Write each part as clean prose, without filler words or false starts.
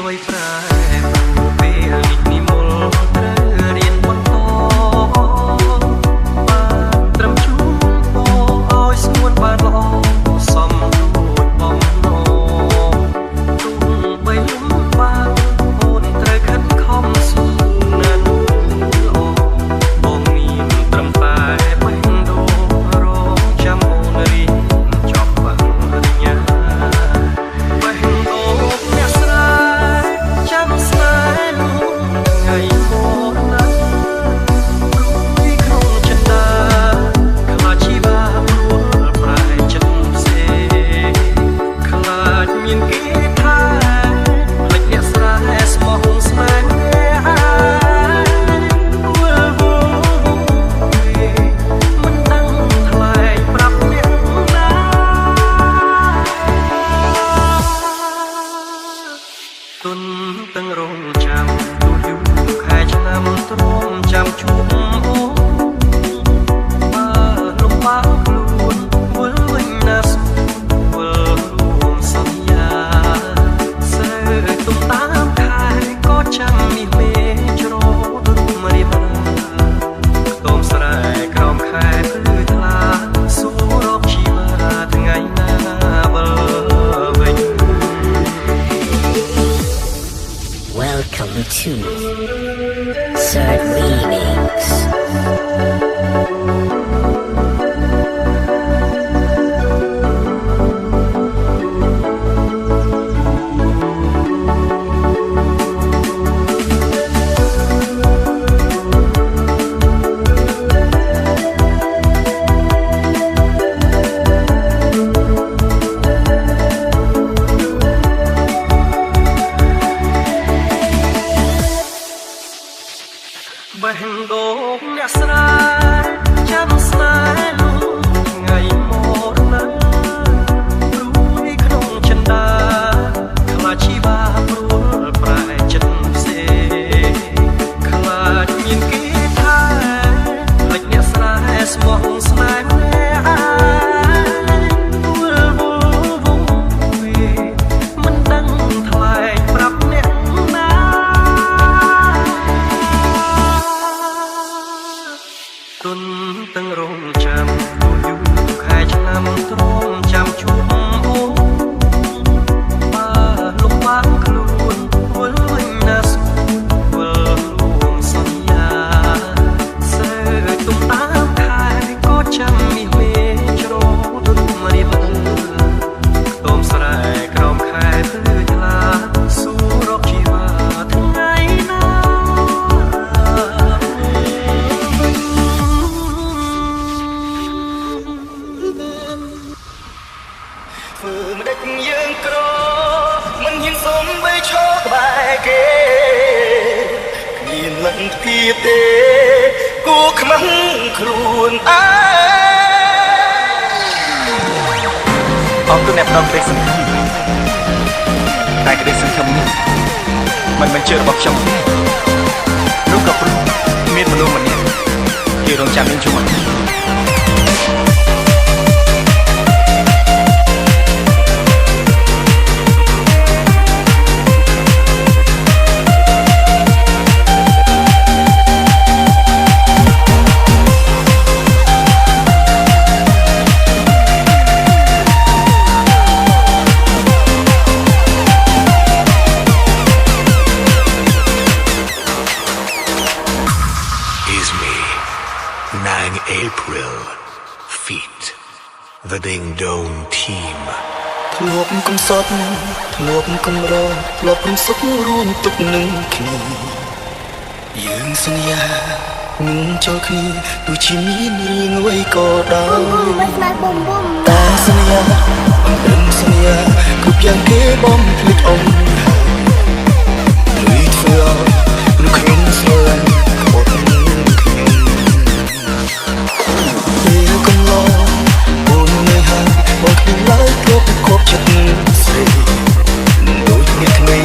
អ្វីប្រែប្រួលពេលនេះនិមលត្រូវរៀនបន្ត បេះដូងអ្នកស្នេហ៍ចាំស្នេហ៍លោកថ្ងៃមកណារួយក្នុងចិន្តាខ្លាចជីវ៉ាព្រួលប្រែចិត្តផ្សេងខ្លាចមានគេថាភ្លេចអ្នកស្នេហ៍ស្មោះស្នេហ៍ទាំងរងចាំយូរខែឆ្នាំទ្រាំចាំជួបអូនបើលោកបានខ្លួនវិលវិញណាស្គូវិលលួងសន្យាសើទុំតាមខែក៏ចាំមីមេជ្រោដុតមរៀបខ្ទមស្រែក្រោមខែភ្លឺថ្លាសួររកជីវ៉ាថ្ងៃណាធ្វើមិនដេចយើងក្រមិនហ៊ានសុំបីឈរក្បែរគេគ្មានលទ្ធភាពទេគួរខ្មាំងខ្លួនឯងអរគុណអ្នកផ្ដល់ក្តីសង្ឃឹមតែក្តីសង្ឃឹមនេះមិនមែនជារបស់ខ្ញុំទេនោះក៏ព្រោះមានមនុស្សម្នាក់គេរងចាំយើងជួយNang April feat the Ding Dong team ធ្លាប់កំសត់ធ្លាប់កំរធ្លាប់កំសុខរួមទុកនឹងគ្នាយើងសន្យានឹងចូលគ្នាទោះជាមានរឿងអ្វីក៏ដោយតែសន្យាមិនសន្យាគ្រប់យ៉ាងគេបំភ្លេចអូនហើយធ្វើឲ្យខ្ញុំស្រឡាញ់គប់ចិត្តស្រីដូចគ្នាថ្មី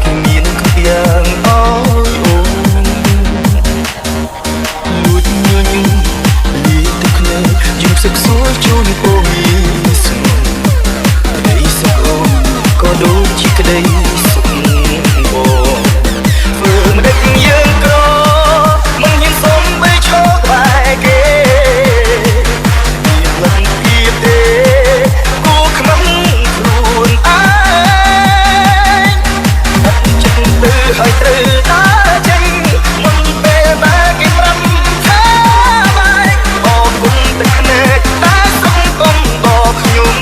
គេមានគ្រប់យ៉ាងអើយអូនលួចញញឹមលីទឹកគ្នាយើងសឹកសួរជូនអូនស្នេហ៍ឯសកូនក៏ដូចជាក្តីសុខបងធ្វើមិនដេចយើងក្រមិនហ៊ានសុំបីឈរក្បែរគេមានលទ្ធភាពទេហើយត្រូវតាចេញមុនពេលដែលគេប្រាប់ថាបាយអរគុណទឹកភ្នែកតែសុំកុំบอกខ្ញុំ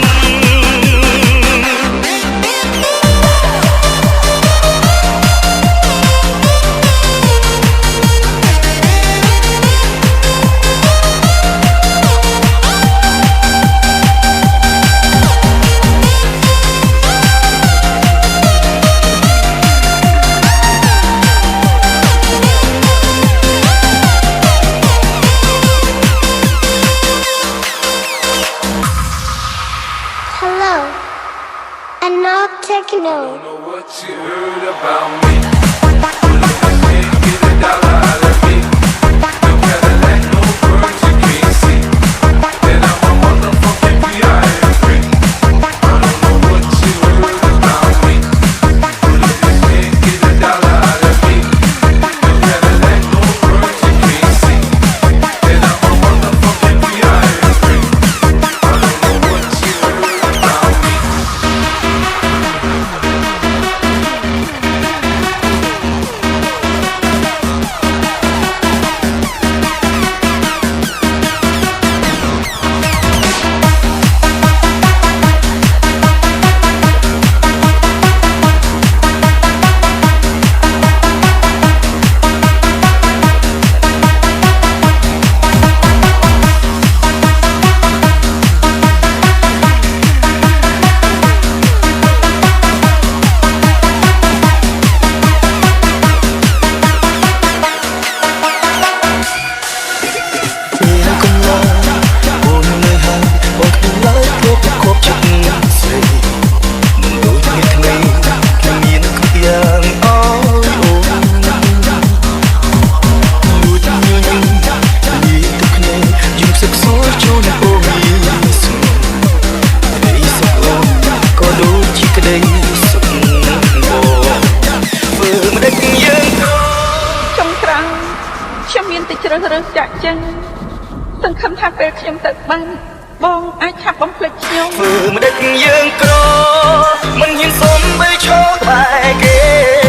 Techno. I don't know what you heard about me. Can't get a dollar out of me. No Cadillac, no birds you can't see. Then I'm a motherfucking B.I.M.F. I don't know what you heard about me. Can't get a dollar out of me. No Cadillac, no birds you can't see. Then I'm a motherfucking B.I.M.F. I don't know what you heard about me. មានតែជ្រើសរើសចាក់ចឹងសង្ឃឹមថាពេលខ្ញុំទៅបានបងអាចឆាប់បំភ្លេចខ្ញុំ ធ្វើមិនដេចយើងក្រមិនហ៊ានសុំបីឈរបែកគេ